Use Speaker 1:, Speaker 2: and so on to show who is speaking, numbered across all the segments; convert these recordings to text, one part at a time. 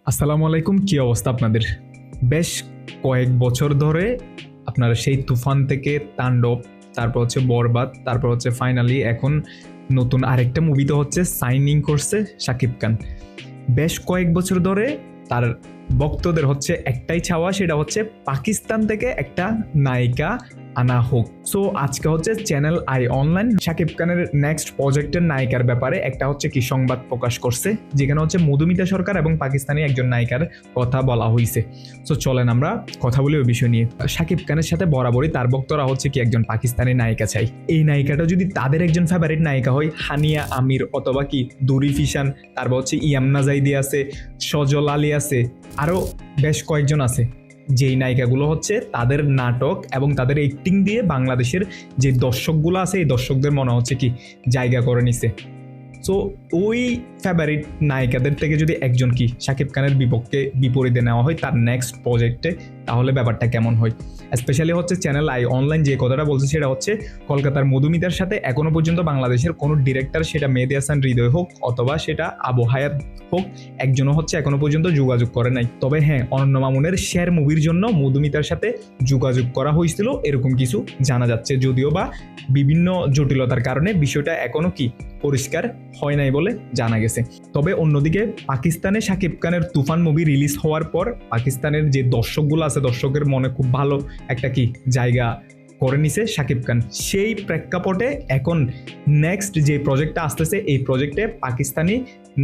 Speaker 1: আসসালামু আলাইকুম, কি অবস্থা আপনাদের? বেশ কয়েক বছর ধরে আপনারা সেই তুফান থেকে তাণ্ডব, তারপর হচ্ছে বরবাদ, তারপর হচ্ছে ফাইনালি এখন নতুন আরেকটা মুভি তো হচ্ছে সাইনিং করছে শাকিব খান। বেশ কয়েক বছর ধরে তার ভক্তদের হচ্ছে একটাই চাওয়া, সেটা হচ্ছে পাকিস্তান থেকে একটা নায়িকা আনা হোক। সো আজকে হচ্ছে চ্যানেল আই অনলাইন শাকিব খানের নেক্সট প্রজেক্টের নায়িকার ব্যাপারে একটা হচ্ছে কি সংবাদ প্রকাশ করছে, যেখানে হচ্ছে মধুমিতা সরকার এবং পাকিস্তানি একজন নায়িকার কথা বলা হয়েছে। সো চলেন আমরা কথা বলি ওই বিষয় নিয়ে। শাকিব খানের সাথে বরাবরই তার ভক্তরা হচ্ছে কি একজন পাকিস্তানি নায়িকা চাই। এই নায়িকাটা যদি তাদের একজন ফেভারিট নায়িকা হয়, হানিয়া আমির অথবা কি দুরি ফিশান, তারপর হচ্ছে ইয়ামনা জাইদি আছে, সজল আলী আছে, আরো বেশ কয়েকজন আছে, যেই নায়িকাগুলো হচ্ছে তাদের নাটক এবং তাদের অ্যাক্টিং দিয়ে বাংলাদেশের যে দর্শকগুলো আছে এই দর্শকদের মনে হচ্ছে কি জায়গা করে নিছে। সো ওই ফেভারিট নায়িকাদের থেকে যদি একজন কি শাকিব খানের বিপরীতে নেওয়া হয় তার নেক্সট প্রজেক্টে, তাহলে ব্যাপারটা কেমন হয়? স্পেশালি হচ্ছে চ্যানেল আই অনলাইন যে কথাটা বলছে সেটা হচ্ছে কলকাতার মধুমিতার সাথে এখনো পর্যন্ত বাংলাদেশের কোনো ডিরেক্টর, সেটা মেহেদী হাসান হৃদয় হোক অথবা সেটা আবু হায়াত হোক, একজনও হচ্ছে এখনো পর্যন্ত যোগাযোগ করে নাই। তবে হ্যাঁ, অনন্য মামুনের শের মুভির জন্য মধুমিতার সাথে যোগাযোগ করা হয়েছিল এরকম কিছু জানা যাচ্ছে, যদিও বা বিভিন্ন জটিলতার কারণে বিষয়টা এখনো কি পরিষ্কার হয় নাই বলে জানা গেছে। তবে অন্যদিকে পাকিস্তানে শাকিব খানের তুফান মুভি রিলিজ হওয়ার পর পাকিস্তানের যে দর্শকগুলো আছে, দর্শকের মনে খুব ভালো একটা কি জায়গা করে নিছে শাকিব খান। সেই প্রেক্ষাপটে এখন নেক্সট যে প্রজেক্টটা আসতেছে, এই প্রজেক্টে পাকিস্তানি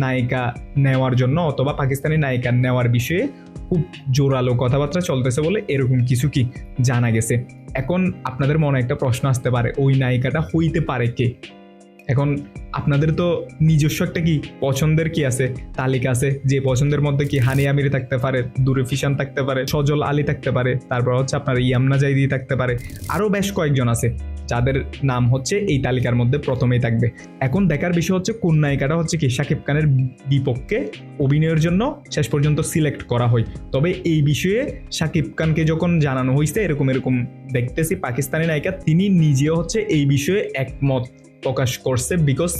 Speaker 1: নায়িকা নেওয়ার জন্য অথবা পাকিস্তানি নায়িকা নেওয়ার বিষয়ে খুব জোরালো কথাবার্তা চলতেছে বলে এরকম কিছু কি জানা গেছে। এখন আপনাদের মনে একটা প্রশ্ন আসতে পারে, ওই নায়িকাটা হইতে পারে কে? এখন আপনাদের তো নিজস্ব একটা কি পছন্দের কি আছে, তালিকা আছে, যে পছন্দের মধ্যে কি হানি আমির থাকতে পারে, দুরে ফিশান থাকতে পারে, সজল আলী থাকতে পারে, তারপর হচ্ছে আপনার ইয়ামনা জাইদি থাকতে পারে, আরো বেশ কয়েকজন আছে যাদের নাম হচ্ছে এই তালিকার মধ্যে প্রথমেই থাকবে। এখন দেখার বিষয় হচ্ছে কোন নায়িকাটা হচ্ছে কি শাকিব খানের বিপক্ষে অভিনয়ের জন্য শেষ পর্যন্ত সিলেক্ট করা হয়। তবে এই বিষয়ে শাকিব খানকে যখন জানানো হয়েছে এরকম দেখতেছি পাকিস্তানি নায়িকা, তিনি নিজেও হচ্ছে এই বিষয়ে একমত প্রকাশ করছে, বিকজ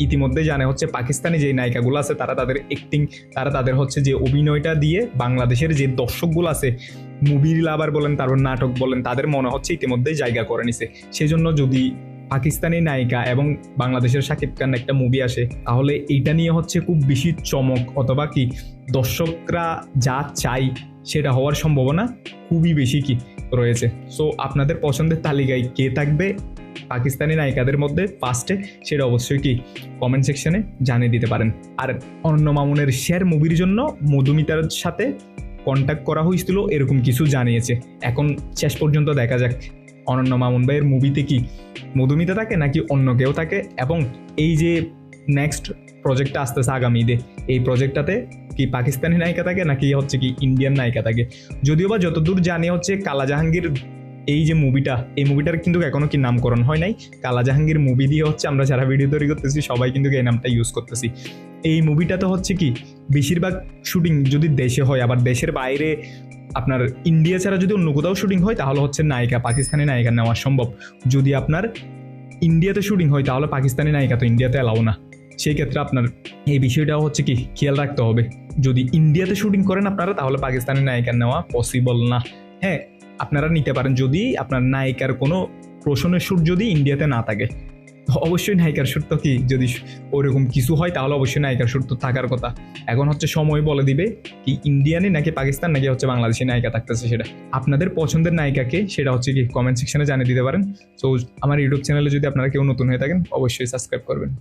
Speaker 1: ইতিমধ্যে জানে হচ্ছে পাকিস্তানি যে নায়িকাগুলো আছে তারা তাদের অ্যাক্টিং, তারা তাদের হচ্ছে যে অভিনয়টা দিয়ে বাংলাদেশের যে দর্শকগুলো আছে, মুভির লাভার বলেন তারপর নাটক বলেন, তাদের মনে হচ্ছে ইতিমধ্যে জায়গা করে নিছে। সেজন্য যদি পাকিস্তানি নায়িকা এবং বাংলাদেশের শাকিব খান একটা মুভি আসে, তাহলে এইটা নিয়ে হচ্ছে খুব বেশি চমক অথবা কি দর্শকরা যা চাই সেটা হওয়ার সম্ভাবনা খুবই বেশি কি রয়েছে। সো আপনাদের পছন্দের তালিকায় কে থাকবে পাকিস্তানি নায়িকাদের মধ্যে ফার্স্টে, সেটা অবশ্যই কি কমেন্ট সেকশনে জানিয়ে দিতে পারেন। আর অনন্য মামুনের শের মুভির জন্য মধুমিতার সাথে কন্ট্যাক্ট করা হয়েছিল এরকম কিছু জানিয়েছে। এখন শেষ পর্যন্ত দেখা যাক অনন্য মামুন ভাইয়ের মুভিতে কি মধুমিতা থাকে নাকি অন্য কেউ থাকে, এবং এই যে নেক্সট প্রজেক্টটা আসতেছে আগামী ঈদে, এই প্রজেক্টটাতে কি পাকিস্তানি নায়িকা থাকে নাকি হচ্ছে কি ইন্ডিয়ান নায়িকা থাকে। যদিও বা যতদূর জানি হচ্ছে কালা জাহাঙ্গীর এই যে মুভিটা, এই মুভিটার কিন্তু এখনো কি নামকরণ হয় নাই। কালা জাহাঙ্গীর মুভি দিয়ে হচ্ছে আমরা যারা ভিডিও তৈরি করতেছি সবাই কিন্তু এই নামটা ইউজ করতেছি। এই মুভিটাতে হচ্ছে কি বেশিরভাগ শুটিং যদি দেশে হয়, আবার দেশের বাইরে আপনার ইন্ডিয়া ছাড়া যদি অন্য কোথাও শুটিং হয় তাহলে হচ্ছে নায়িকা পাকিস্তানি নায়িকা নেওয়া সম্ভব। যদি আপনার ইন্ডিয়াতে শুটিং হয় তাহলে পাকিস্তানি নায়িকা তো ইন্ডিয়াতে এলাও না। সেই ক্ষেত্রে আপনার এই বিষয়টাও হচ্ছে কি খেয়াল রাখতে হবে, যদি ইন্ডিয়াতে শুটিং করেন আপনারা তাহলে পাকিস্তানি নায়িকা নেওয়া পসিবল না। হ্যাঁ, আপনারা নিতে পারেন যদি আপনার নায়িকার কোনো প্রশ্নের শ্যুট যদি ইন্ডিয়াতে না থাকে, অবশ্যই নায়িকার শ্যুট তো কি যদি ওরকম কিছু হয় তাহলে অবশ্যই নায়িকার শ্যুট তো থাকার কথা। এখন হচ্ছে সময় বলে দিবে কি ইন্ডিয়ানে নাকি পাকিস্তান নাকি হচ্ছে বাংলাদেশি নায়িকা থাকতেছে। সেটা আপনাদের পছন্দের নায়িকাকে সেটা হচ্ছে কি কমেন্ট সেকশনে জানিয়ে দিতে পারেন। সো আমার ইউটিউব চ্যানেলে যদি আপনারা কেউ নতুন হয়ে থাকেন অবশ্যই সাবস্ক্রাইব করবেন।